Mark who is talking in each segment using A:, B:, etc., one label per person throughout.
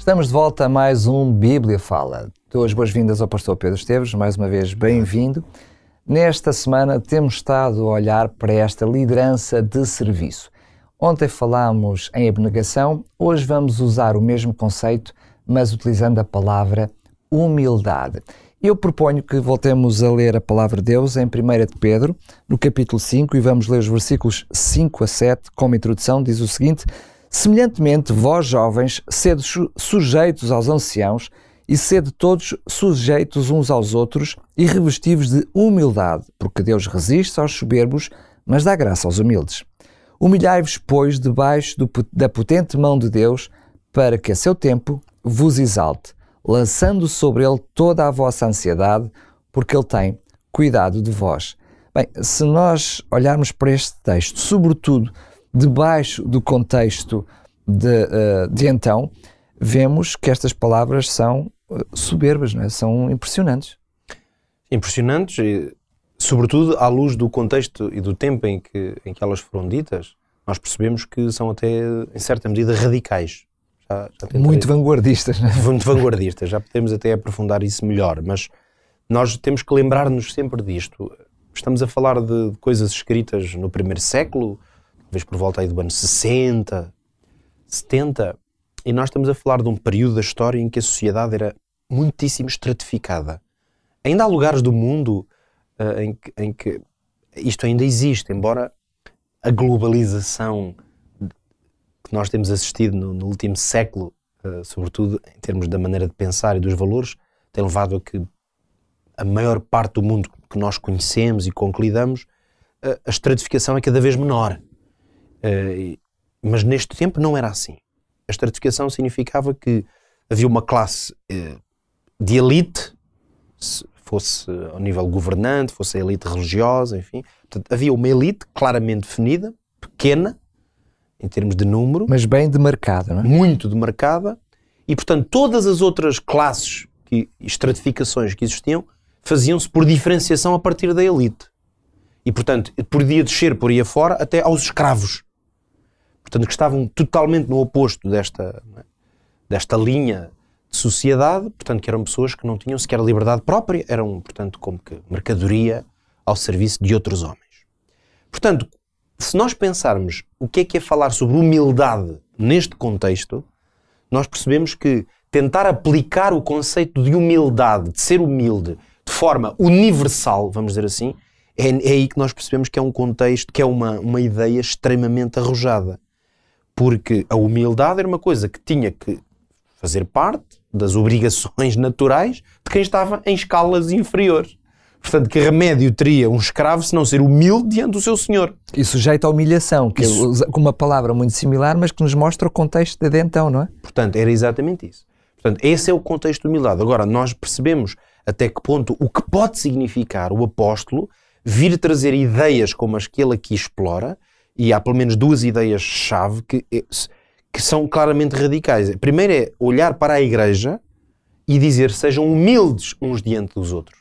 A: Estamos de volta a mais um Bíblia Fala. Dou as boas-vindas ao pastor Pedro Esteves, mais uma vez bem-vindo. Nesta semana temos estado a olhar para esta liderança de serviço. Ontem falámos em abnegação, hoje vamos usar o mesmo conceito, mas utilizando a palavra humildade. Eu proponho que voltemos a ler a palavra de Deus em 1 de Pedro, no capítulo 5, e vamos ler os versículos 5 a 7, como introdução, diz o seguinte: semelhantemente, vós jovens, sede sujeitos aos anciãos, e sede todos sujeitos uns aos outros, e revestivos de humildade, porque Deus resiste aos soberbos, mas dá graça aos humildes. Humilhai-vos, pois, debaixo da potente mão de Deus, para que a seu tempo vos exalte, lançando sobre ele toda a vossa ansiedade, porque ele tem cuidado de vós. Bem, se nós olharmos para este texto, sobretudo debaixo do contexto de então, vemos que estas palavras são soberbas, não é? São impressionantes.
B: Impressionantes, e, sobretudo à luz do contexto e do tempo em que elas foram ditas, nós percebemos que são até, em certa medida, radicais.
A: Muito vanguardistas, não é?
B: Muito vanguardistas, já podemos até aprofundar isso melhor, mas nós temos que lembrar-nos sempre disto. Estamos a falar de coisas escritas no primeiro século, talvez por volta aí do ano 60, 70, e nós estamos a falar de um período da história em que a sociedade era muitíssimo estratificada. Ainda há lugares do mundo em que isto ainda existe, embora a globalização que nós temos assistido no último século, sobretudo em termos da maneira de pensar e dos valores, tem levado a que a maior parte do mundo que nós conhecemos e com que lidamos, a estratificação é cada vez menor. Mas neste tempo não era assim. A estratificação significava que havia uma classe de elite, se fosse ao nível governante, fosse a elite religiosa, enfim. Portanto, havia uma elite claramente definida, pequena, em termos de número.
A: Mas bem demarcada, não é?
B: Muito demarcada. E, portanto, todas as outras classes e estratificações que existiam faziam-se por diferenciação a partir da elite. E, portanto, podia descer por aí afora até aos escravos. Portanto, que estavam totalmente no oposto desta linha de sociedade, portanto, que eram pessoas que não tinham sequer liberdade própria, eram, portanto, como que mercadoria ao serviço de outros homens. Portanto, se nós pensarmos o que é falar sobre humildade neste contexto, nós percebemos que tentar aplicar o conceito de humildade, de ser humilde, de forma universal, vamos dizer assim, é aí que nós percebemos que é um contexto, que é uma ideia extremamente arrojada. Porque a humildade era uma coisa que tinha que fazer parte das obrigações naturais de quem estava em escalas inferiores. Portanto, que remédio teria um escravo se não ser humilde diante do seu senhor?
A: E sujeito à humilhação, que é uma palavra muito similar, mas que nos mostra o contexto de então, não é?
B: Portanto, era exatamente isso. Portanto, esse é o contexto de humildade. Agora, nós percebemos até que ponto o que pode significar o apóstolo vir trazer ideias como as que ele aqui explora, e há pelo menos duas ideias-chave que são claramente radicais. Primeiro é olhar para a igreja e dizer sejam humildes uns diante dos outros.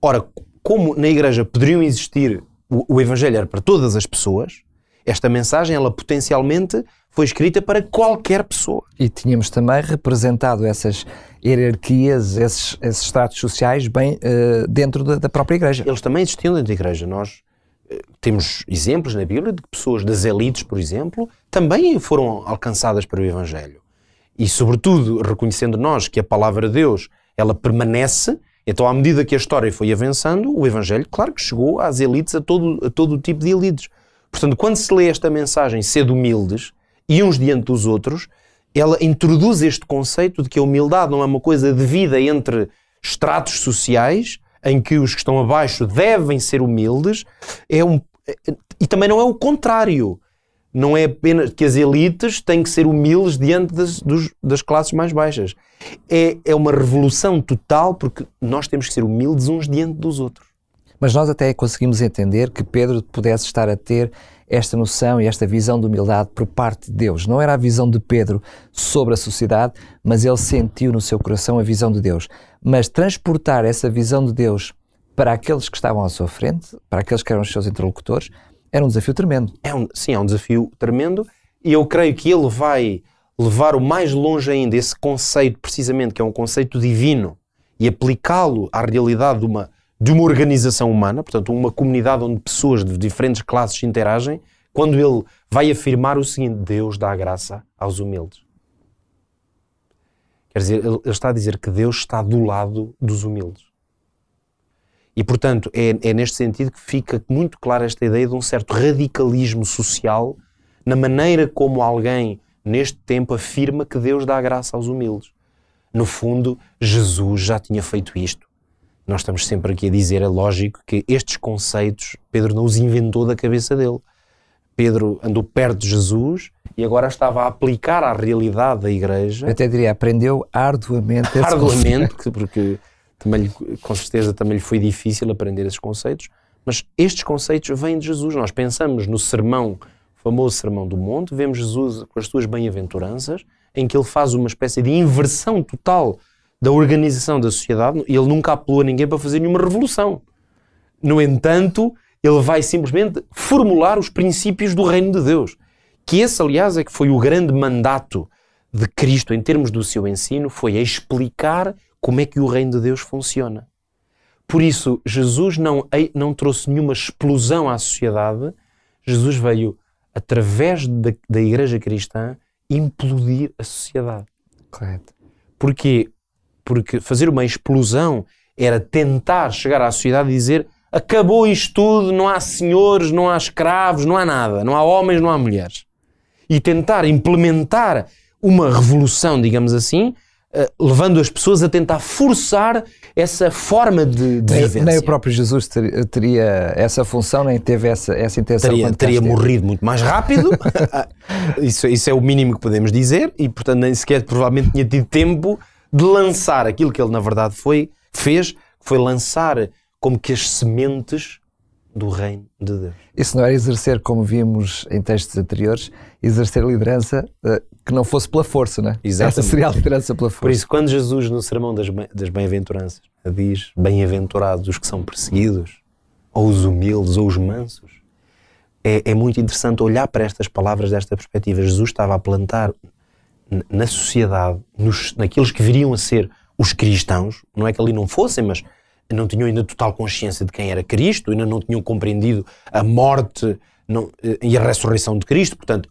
B: Ora, como na igreja poderiam existir, o evangelho era para todas as pessoas, esta mensagem, ela potencialmente foi escrita para qualquer pessoa.
A: E tínhamos também representado essas hierarquias, esses estratos sociais bem dentro da própria igreja.
B: Eles também existiam dentro da igreja. Nós temos exemplos na Bíblia de que pessoas das elites, por exemplo, também foram alcançadas pelo evangelho. E, sobretudo, reconhecendo nós que a palavra de Deus, ela permanece. Então, à medida que a história foi avançando, o evangelho, claro que chegou às elites, a todo o tipo de elites. Portanto, quando se lê esta mensagem, sede humildes, e uns diante dos outros, ela introduz este conceito de que a humildade não é uma coisa devida entre estratos sociais, em que os que estão abaixo devem ser humildes, e também não é o contrário. Não é apenas que as elites têm que ser humildes diante das classes mais baixas. É uma revolução total, porque nós temos que ser humildes uns diante dos outros.
A: Mas nós até conseguimos entender que Pedro pudesse estar a ter esta noção e esta visão de humildade por parte de Deus. Não era a visão de Pedro sobre a sociedade, mas ele sentiu no seu coração a visão de Deus. Mas transportar essa visão de Deus para aqueles que estavam à sua frente, para aqueles que eram os seus interlocutores, era um desafio tremendo.
B: Sim, é um desafio tremendo, e eu creio que ele vai levar o mais longe ainda esse conceito, precisamente, que é um conceito divino, e aplicá-lo à realidade de uma organização humana, portanto, uma comunidade onde pessoas de diferentes classes interagem, quando ele vai afirmar o seguinte: Deus dá graça aos humildes. Quer dizer, ele está a dizer que Deus está do lado dos humildes. E, portanto, é neste sentido que fica muito clara esta ideia de um certo radicalismo social na maneira como alguém, neste tempo, afirma que Deus dá graça aos humildes. No fundo, Jesus já tinha feito isto. Nós estamos sempre aqui a dizer, é lógico, que estes conceitos Pedro não os inventou da cabeça dele. Pedro andou perto de Jesus e agora estava a aplicar à realidade da igreja.
A: Eu até diria, aprendeu arduamente.
B: Arduamente, porque também, com certeza também lhe foi difícil aprender esses conceitos, mas estes conceitos vêm de Jesus. Nós pensamos no sermão, o famoso Sermão do Monte, vemos Jesus com as suas bem-aventuranças, em que ele faz uma espécie de inversão total da organização da sociedade, e ele nunca apelou a ninguém para fazer nenhuma revolução. No entanto, ele vai simplesmente formular os princípios do reino de Deus. Que esse, aliás, é que foi o grande mandato de Cristo em termos do seu ensino, foi a explicar como é que o reino de Deus funciona. Por isso, Jesus não trouxe nenhuma explosão à sociedade. Jesus veio, através da igreja cristã, implodir a sociedade.
A: Correto.
B: Porquê? Porque fazer uma explosão era tentar chegar à sociedade e dizer: acabou isto tudo, não há senhores, não há escravos, não há nada, não há homens, não há mulheres. E tentar implementar uma revolução, digamos assim, levando as pessoas a tentar forçar essa forma de vivência. Nem
A: o próprio Jesus teria essa função, nem teve essa intenção.
B: Teria morrido muito mais rápido, isso é o mínimo que podemos dizer, e portanto nem sequer provavelmente tinha tido tempo de lançar aquilo que ele na verdade fez, que foi lançar como que as sementes do reino de Deus.
A: Isso não era exercer, como vimos em textos anteriores, exercer liderança que não fosse pela força, não é?
B: Exatamente.
A: Essa seria a liderança pela força.
B: Por isso, quando Jesus, no Sermão das Bem-aventuranças, diz: bem-aventurados os que são perseguidos, ou os humildes, ou os mansos, é muito interessante olhar para estas palavras desta perspectiva. Jesus estava a plantar na sociedade, naqueles que viriam a ser os cristãos, não é que ali não fossem, mas não tinham ainda total consciência de quem era Cristo, ainda não tinham compreendido a morte e a ressurreição de Cristo. Portanto,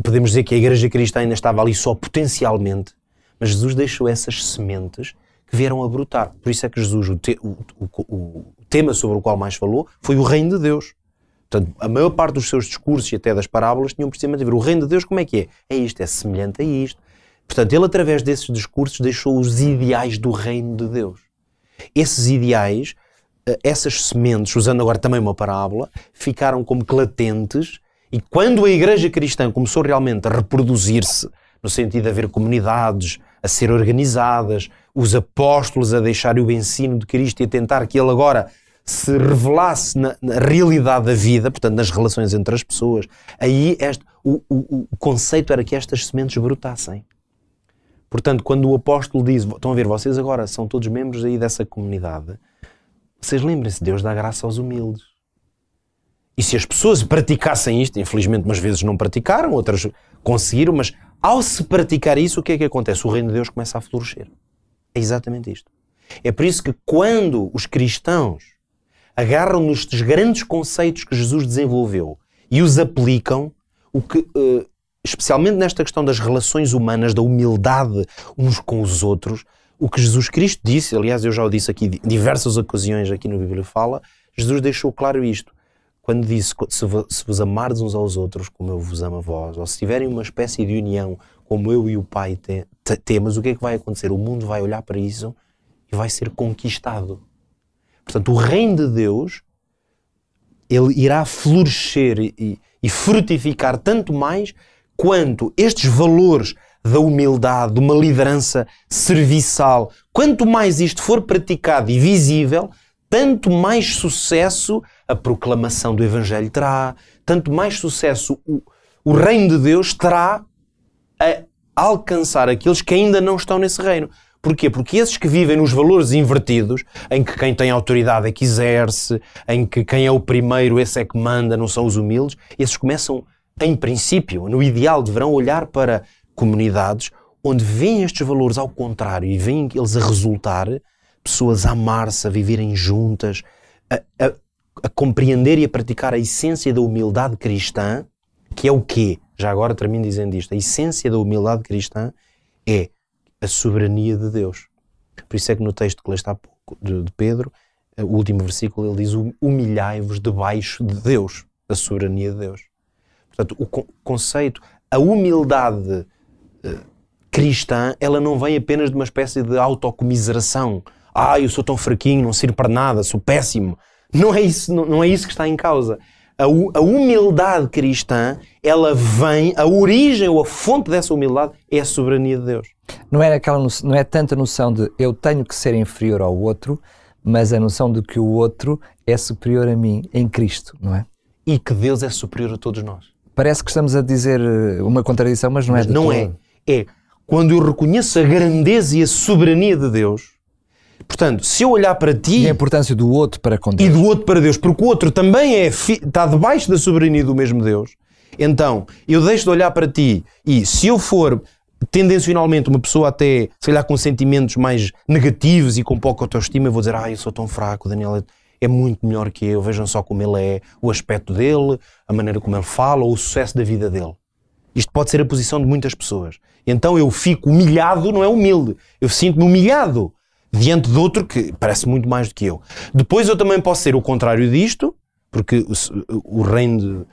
B: podemos dizer que a igreja cristã ainda estava ali só potencialmente, mas Jesus deixou essas sementes que vieram a brotar. Por isso é que Jesus, o tema sobre o qual mais falou, foi o reino de Deus. Portanto, a maior parte dos seus discursos e até das parábolas tinham precisamente a ver: o reino de Deus como é que é? É isto, é semelhante a isto. Portanto, ele através desses discursos deixou os ideais do reino de Deus. Esses ideais, essas sementes, usando agora também uma parábola, ficaram como que latentes, e quando a igreja cristã começou realmente a reproduzir-se, no sentido de haver comunidades a ser organizadas, os apóstolos a deixarem o ensino de Cristo e a tentar que ele agora se revelasse na realidade da vida, portanto nas relações entre as pessoas, aí o conceito era que estas sementes brotassem. Portanto, quando o apóstolo diz: estão a ver, vocês agora são todos membros aí dessa comunidade, vocês lembrem-se, Deus dá graça aos humildes. E se as pessoas praticassem isto, infelizmente umas vezes não praticaram, outras conseguiram, mas ao se praticar isso, o que é que acontece? O reino de Deus começa a florescer. É exatamente isto. É por isso que quando os cristãos agarram nestes grandes conceitos que Jesus desenvolveu e os aplicam, especialmente nesta questão das relações humanas, da humildade uns com os outros, o que Jesus Cristo disse, aliás eu já o disse aqui em diversas ocasiões aqui no Bíblia Fala, Jesus deixou claro isto, quando disse: se vos amardes uns aos outros como eu vos amo a vós, ou se tiverem uma espécie de união como eu e o Pai temos, o que é que vai acontecer? O mundo vai olhar para isso e vai ser conquistado. Portanto, o reino de Deus, ele irá florescer e frutificar tanto mais quanto estes valores da humildade, de uma liderança serviçal, quanto mais isto for praticado e visível, tanto mais sucesso a proclamação do Evangelho terá, tanto mais sucesso o reino de Deus terá a alcançar aqueles que ainda não estão nesse reino. Porquê? Porque esses que vivem nos valores invertidos, em que quem tem autoridade é que exerce, em que quem é o primeiro, esse é que manda, não são os humildes, esses começam, em princípio, no ideal, deverão olhar para comunidades onde veem estes valores ao contrário e veem eles a resultar, pessoas a amar-se, a viverem juntas, a compreender e a praticar a essência da humildade cristã, que é o quê? Já agora termino dizendo isto. A essência da humildade cristã é a soberania de Deus. Por isso é que no texto que leste há pouco de Pedro, o último versículo, ele diz: humilhai-vos debaixo de Deus, a soberania de Deus. Portanto, o conceito, a humildade cristã, ela não vem apenas de uma espécie de autocomiseração. Eu sou tão fraquinho, não sirvo para nada, sou péssimo. Não é isso, não é isso que está em causa. A humildade cristã, ela vem, a origem ou a fonte dessa humildade é a soberania de Deus.
A: Não é tanta noção de eu tenho que ser inferior ao outro, mas a noção de que o outro é superior a mim em Cristo, não é?
B: E que Deus é superior a todos nós.
A: Parece que estamos a dizer uma contradição, mas não é de
B: não
A: todo.
B: É quando eu reconheço a grandeza e a soberania de Deus. Portanto, se eu olhar para ti...
A: E a importância do outro para com Deus.
B: E do outro para Deus, porque o outro também está debaixo da soberania do mesmo Deus. Então, eu deixo de olhar para ti e se eu for tendencionalmente uma pessoa até, se calhar com sentimentos mais negativos e com pouca autoestima, eu vou dizer: eu sou tão fraco, o Daniel é muito melhor que eu, vejam só como ele é, o aspecto dele, a maneira como ele fala, ou o sucesso da vida dele. Isto pode ser a posição de muitas pessoas. Então eu fico humilhado, não é humilde, eu sinto-me humilhado diante de outro que parece muito mais do que eu. Depois eu também posso ser o contrário disto, porque o reino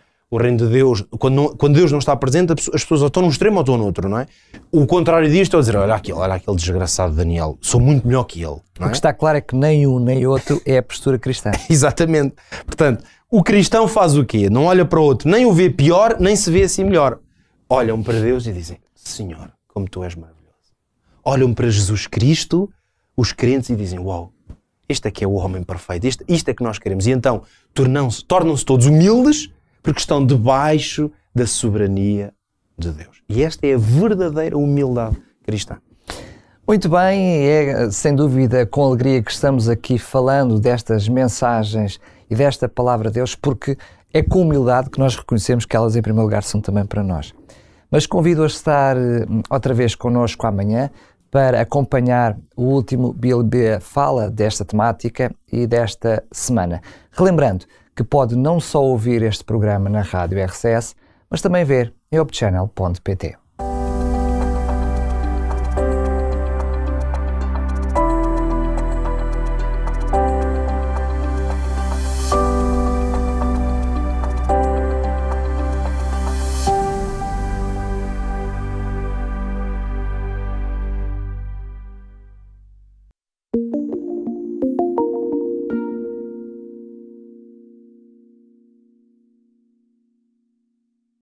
B: de Deus, quando Deus não está presente, as pessoas ou estão num extremo ou estão no outro, não é? O contrário disto é dizer: olha aquele desgraçado Daniel, sou muito melhor que ele. Não é?
A: O que está claro é que nem um nem outro é a postura cristã.
B: Exatamente. Portanto, o cristão faz o quê? Não olha para o outro, nem o vê pior, nem se vê assim melhor. Olham para Deus e dizem: Senhor, como tu és maravilhoso. Olham para Jesus Cristo, os crentes, e dizem: uau, este é que é o homem perfeito, isto é que nós queremos. E então tornam-se todos humildes porque estão debaixo da soberania de Deus. E esta é a verdadeira humildade cristã.
A: Muito bem, é sem dúvida com alegria que estamos aqui falando destas mensagens e desta palavra de Deus, porque é com humildade que nós reconhecemos que elas em primeiro lugar são também para nós. Mas convido a estar outra vez connosco amanhã para acompanhar o último Bíblia Fala desta temática e desta semana. Relembrando que pode não só ouvir este programa na rádio RCS, mas também ver em opchannel.pt.